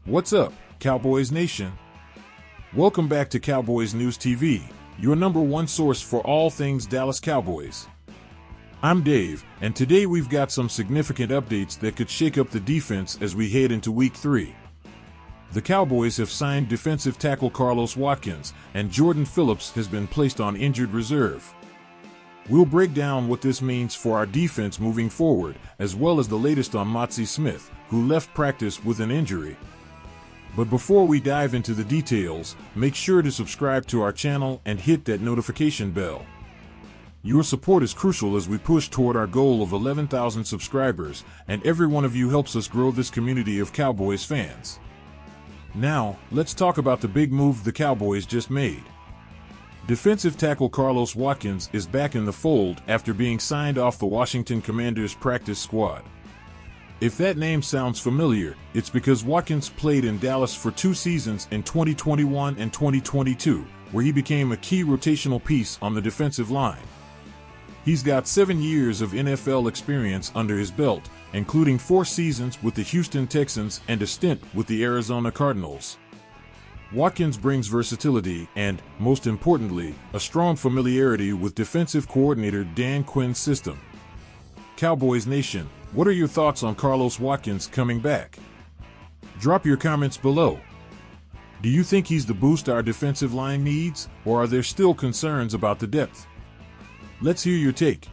What's up, Cowboys Nation? Welcome back to Cowboys News TV, your number one source for all things Dallas Cowboys. I'm Dave, and today we've got some significant updates that could shake up the defense as we head into Week 3. The Cowboys have signed defensive tackle Carlos Watkins, and Jordan Phillips has been placed on injured reserve. We'll break down what this means for our defense moving forward, as well as the latest on Mazi Smith, who left practice with an injury. But before we dive into the details, make sure to subscribe to our channel and hit that notification bell. Your support is crucial as we push toward our goal of 11,000 subscribers, and every one of you helps us grow this community of Cowboys fans. Now, let's talk about the big move the Cowboys just made. Defensive tackle Carlos Watkins is back in the fold after being signed off the Washington Commanders practice squad. If that name sounds familiar, it's because Watkins played in Dallas for 2 seasons in 2021 and 2022, where he became a key rotational piece on the defensive line. He's got 7 years of NFL experience under his belt, including 4 seasons with the Houston Texans and a stint with the Arizona Cardinals. Watkins brings versatility and, most importantly, a strong familiarity with defensive coordinator Dan Quinn's system. Cowboys Nation, what are your thoughts on Carlos Watkins coming back? Drop your comments below. Do you think he's the boost our defensive line needs, or are there still concerns about the depth? Let's hear your take.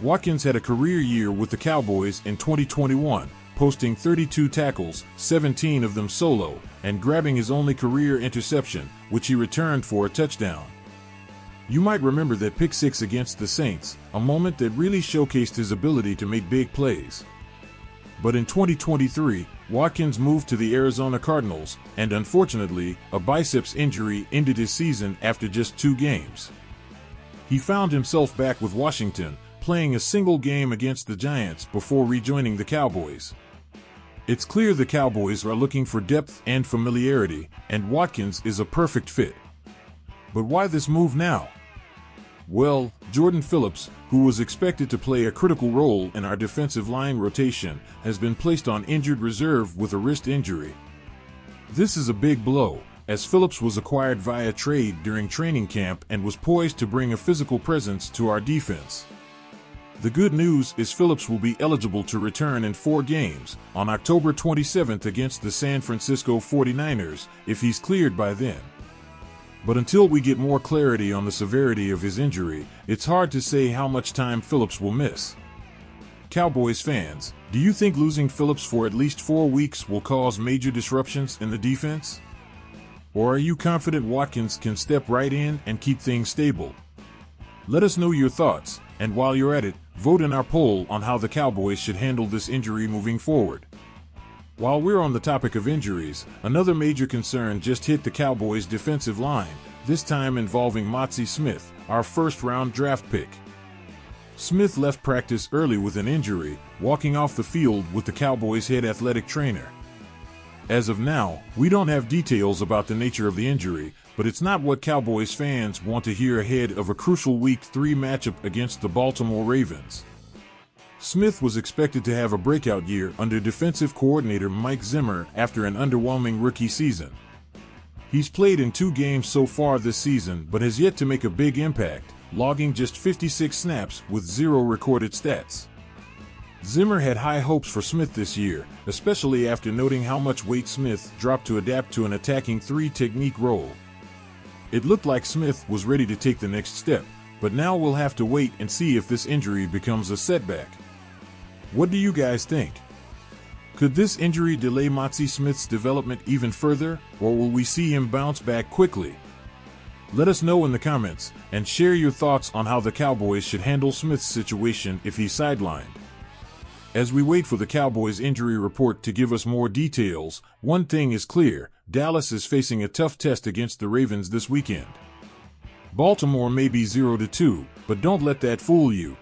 Watkins had a career year with the Cowboys in 2021, posting 32 tackles, 17 of them solo, and grabbing his only career interception, which he returned for a touchdown. You might remember that pick 6 against the Saints, a moment that really showcased his ability to make big plays. But in 2023, Watkins moved to the Arizona Cardinals, and unfortunately, a biceps injury ended his season after just 2 games. He found himself back with Washington, playing a single game against the Giants before rejoining the Cowboys. It's clear the Cowboys are looking for depth and familiarity, and Watkins is a perfect fit. But why this move now? Well, Jordan Phillips, who was expected to play a critical role in our defensive line rotation, has been placed on injured reserve with a wrist injury. This is a big blow, as Phillips was acquired via trade during training camp and was poised to bring a physical presence to our defense. The good news is Phillips will be eligible to return in 4 games, on October 27th against the San Francisco 49ers, if he's cleared by then. But until we get more clarity on the severity of his injury, it's hard to say how much time Phillips will miss. Cowboys fans, do you think losing Phillips for at least 4 weeks will cause major disruptions in the defense? Or are you confident Watkins can step right in and keep things stable? Let us know your thoughts, and while you're at it, vote in our poll on how the Cowboys should handle this injury moving forward. While we're on the topic of injuries, another major concern just hit the Cowboys' defensive line, this time involving Mazi Smith, our first-round draft pick. Smith left practice early with an injury, walking off the field with the Cowboys' head athletic trainer. As of now, we don't have details about the nature of the injury, but it's not what Cowboys fans want to hear ahead of a crucial Week 3 matchup against the Baltimore Ravens. Smith was expected to have a breakout year under defensive coordinator Mike Zimmer after an underwhelming rookie season. He's played in 2 games so far this season but has yet to make a big impact, logging just 56 snaps with 0 recorded stats. Zimmer had high hopes for Smith this year, especially after noting how much weight Smith dropped to adapt to an attacking 3 technique role. It looked like Smith was ready to take the next step, but now we'll have to wait and see if this injury becomes a setback. What do you guys think? Could this injury delay Mazi Smith's development even further, or will we see him bounce back quickly? Let us know in the comments, and share your thoughts on how the Cowboys should handle Smith's situation if he's sidelined. As we wait for the Cowboys' injury report to give us more details, one thing is clear: Dallas is facing a tough test against the Ravens this weekend. Baltimore may be 0-2, but don't let that fool you.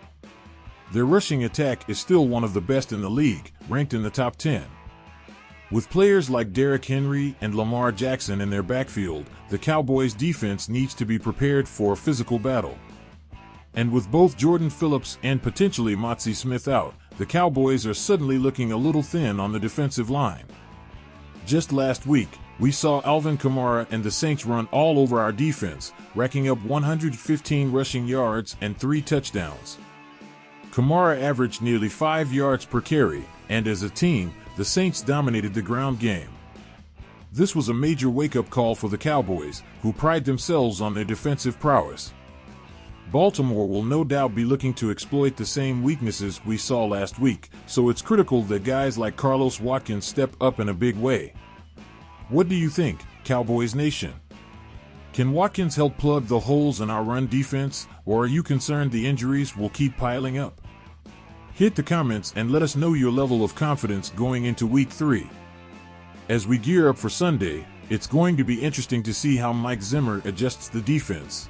Their rushing attack is still one of the best in the league, ranked in the top 10. With players like Derrick Henry and Lamar Jackson in their backfield, the Cowboys' defense needs to be prepared for a physical battle. And with both Jordan Phillips and potentially Mazi Smith out, the Cowboys are suddenly looking a little thin on the defensive line. Just last week, we saw Alvin Kamara and the Saints run all over our defense, racking up 115 rushing yards and 3 touchdowns. Kamara averaged nearly 5 yards per carry, and as a team, the Saints dominated the ground game. This was a major wake-up call for the Cowboys, who pride themselves on their defensive prowess. Baltimore will no doubt be looking to exploit the same weaknesses we saw last week, so it's critical that guys like Carlos Watkins step up in a big way. What do you think, Cowboys Nation? Can Watkins help plug the holes in our run defense, or are you concerned the injuries will keep piling up? Hit the comments and let us know your level of confidence going into Week 3. As we gear up for Sunday, it's going to be interesting to see how Mike Zimmer adjusts the defense.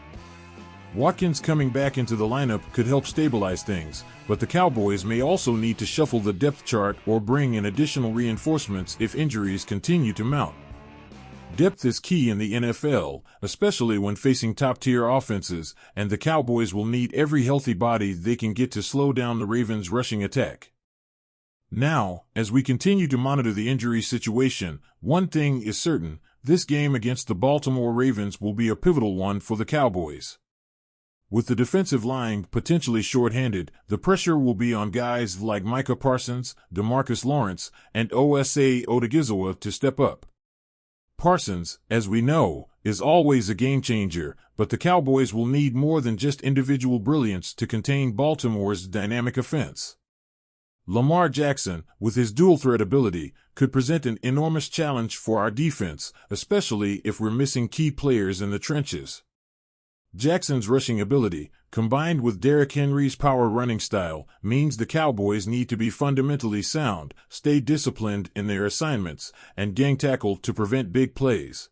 Watkins coming back into the lineup could help stabilize things, but the Cowboys may also need to shuffle the depth chart or bring in additional reinforcements if injuries continue to mount. Depth is key in the NFL, especially when facing top-tier offenses, and the Cowboys will need every healthy body they can get to slow down the Ravens' rushing attack. Now, as we continue to monitor the injury situation, one thing is certain: this game against the Baltimore Ravens will be a pivotal one for the Cowboys. With the defensive line potentially shorthanded, the pressure will be on guys like Micah Parsons, DeMarcus Lawrence, and Osa Odigizua to step up. Parsons, as we know, is always a game-changer, but the Cowboys will need more than just individual brilliance to contain Baltimore's dynamic offense. Lamar Jackson, with his dual-threat ability, could present an enormous challenge for our defense, especially if we're missing key players in the trenches. Jackson's rushing ability, combined with Derrick Henry's power running style, means the Cowboys need to be fundamentally sound, stay disciplined in their assignments, and gang tackle to prevent big plays.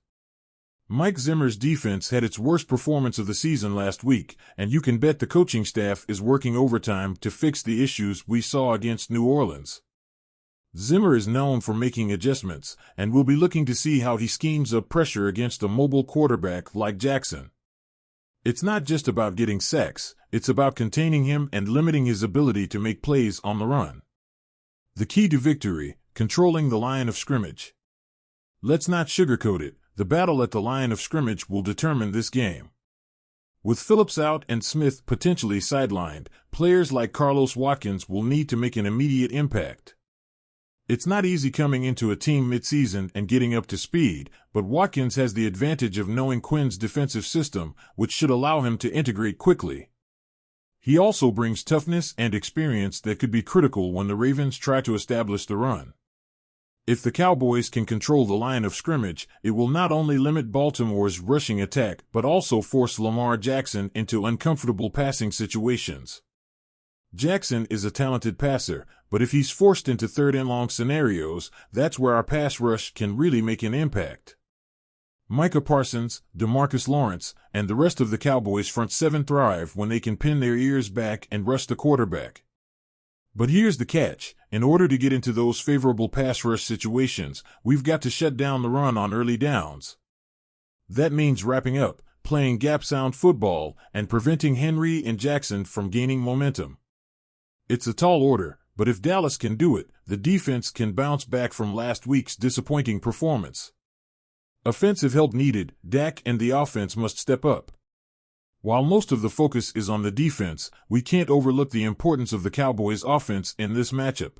Mike Zimmer's defense had its worst performance of the season last week, and you can bet the coaching staff is working overtime to fix the issues we saw against New Orleans. Zimmer is known for making adjustments, and we'll be looking to see how he schemes up pressure against a mobile quarterback like Jackson. It's not just about getting sacks, it's about containing him and limiting his ability to make plays on the run. The key to victory: controlling the line of scrimmage. Let's not sugarcoat it, the battle at the line of scrimmage will determine this game. With Phillips out and Smith potentially sidelined, players like Carlos Watkins will need to make an immediate impact. It's not easy coming into a team mid-season and getting up to speed, but Watkins has the advantage of knowing Quinn's defensive system, which should allow him to integrate quickly. He also brings toughness and experience that could be critical when the Ravens try to establish the run. If the Cowboys can control the line of scrimmage, it will not only limit Baltimore's rushing attack but also force Lamar Jackson into uncomfortable passing situations. Jackson is a talented passer, but if he's forced into third-and-long scenarios, that's where our pass rush can really make an impact. Micah Parsons, DeMarcus Lawrence, and the rest of the Cowboys' front seven thrive when they can pin their ears back and rush the quarterback. But here's the catch: in order to get into those favorable pass rush situations, we've got to shut down the run on early downs. That means wrapping up, playing gap-sound football, and preventing Henry and Jackson from gaining momentum. It's a tall order, but if Dallas can do it, the defense can bounce back from last week's disappointing performance. Offensive help needed, Dak and the offense must step up. While most of the focus is on the defense, we can't overlook the importance of the Cowboys' offense in this matchup.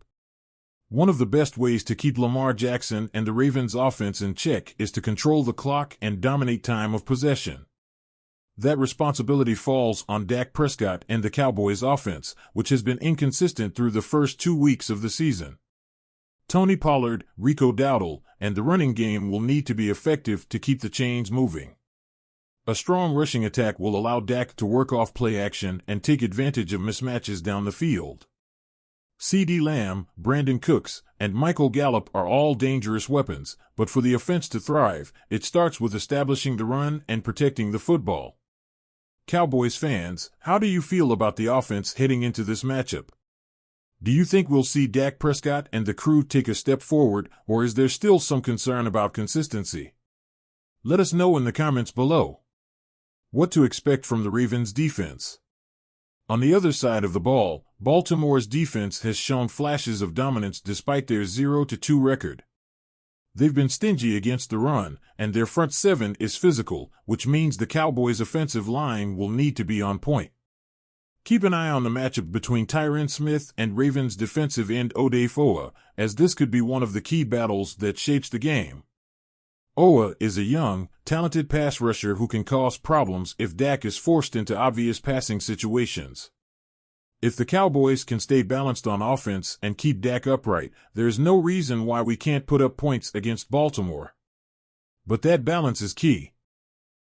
One of the best ways to keep Lamar Jackson and the Ravens' offense in check is to control the clock and dominate time of possession. That responsibility falls on Dak Prescott and the Cowboys' offense, which has been inconsistent through the first 2 weeks of the season. Tony Pollard, Rico Dowdle, and the running game will need to be effective to keep the chains moving. A strong rushing attack will allow Dak to work off play action and take advantage of mismatches down the field. CeeDee Lamb, Brandon Cooks, and Michael Gallup are all dangerous weapons, but for the offense to thrive, it starts with establishing the run and protecting the football. Cowboys fans, how do you feel about the offense heading into this matchup? Do you think we'll see Dak Prescott and the crew take a step forward, or is there still some concern about consistency? Let us know in the comments below. What to expect from the Ravens' defense? On the other side of the ball, Baltimore's defense has shown flashes of dominance despite their 0-2 record. They've been stingy against the run, and their front seven is physical, which means the Cowboys' offensive line will need to be on point. Keep an eye on the matchup between Tyron Smith and Ravens defensive end Oday Owa, as this could be one of the key battles that shapes the game. Owa is a young, talented pass rusher who can cause problems if Dak is forced into obvious passing situations. If the Cowboys can stay balanced on offense and keep Dak upright, there's no reason why we can't put up points against Baltimore. But that balance is key.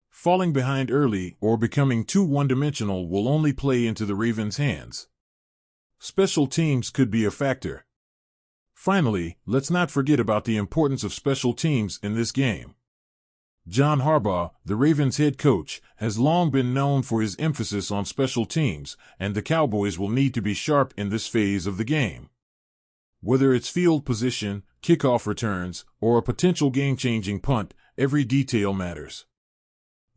Falling behind early or becoming too one-dimensional will only play into the Ravens' hands. Special teams could be a factor. Finally, let's not forget about the importance of special teams in this game. John Harbaugh, the Ravens head coach, has long been known for his emphasis on special teams, and the Cowboys will need to be sharp in this phase of the game. Whether it's field position, kickoff returns, or a potential game-changing punt, every detail matters.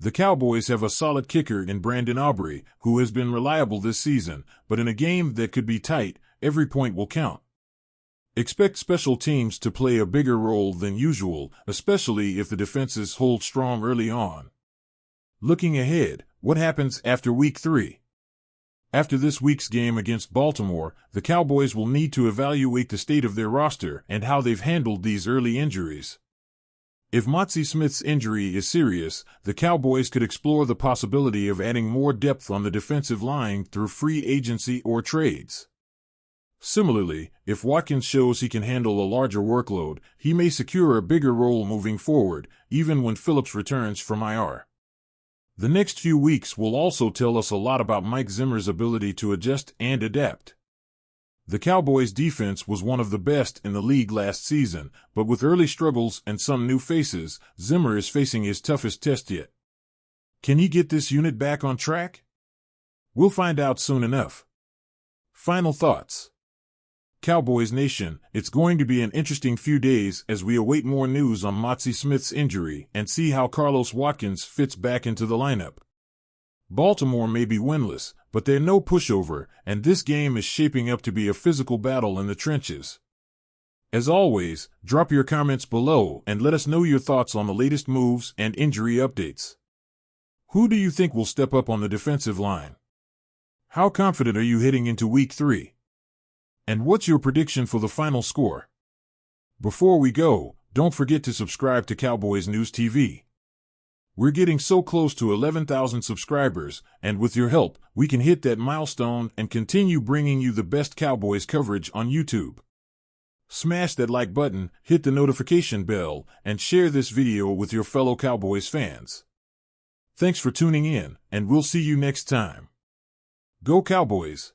The Cowboys have a solid kicker in Brandon Aubrey, who has been reliable this season, but in a game that could be tight, every point will count. Expect special teams to play a bigger role than usual, especially if the defenses hold strong early on. Looking ahead, what happens after Week 3? After this week's game against Baltimore, the Cowboys will need to evaluate the state of their roster and how they've handled these early injuries. If Mazi Smith's injury is serious, the Cowboys could explore the possibility of adding more depth on the defensive line through free agency or trades. Similarly, if Watkins shows he can handle a larger workload, he may secure a bigger role moving forward, even when Phillips returns from IR. The next few weeks will also tell us a lot about Mike Zimmer's ability to adjust and adapt. The Cowboys' defense was one of the best in the league last season, but with early struggles and some new faces, Zimmer is facing his toughest test yet. Can he get this unit back on track? We'll find out soon enough. Final thoughts. Cowboys Nation, it's going to be an interesting few days as we await more news on Mazi Smith's injury and see how Carlos Watkins fits back into the lineup. Baltimore may be winless, but they're no pushover, and this game is shaping up to be a physical battle in the trenches. As always, drop your comments below and let us know your thoughts on the latest moves and injury updates. Who do you think will step up on the defensive line? How confident are you heading into Week 3? And what's your prediction for the final score? Before we go, don't forget to subscribe to Cowboys News TV. We're getting so close to 11,000 subscribers, and with your help, we can hit that milestone and continue bringing you the best Cowboys coverage on YouTube. Smash that like button, hit the notification bell, and share this video with your fellow Cowboys fans. Thanks for tuning in, and we'll see you next time. Go Cowboys!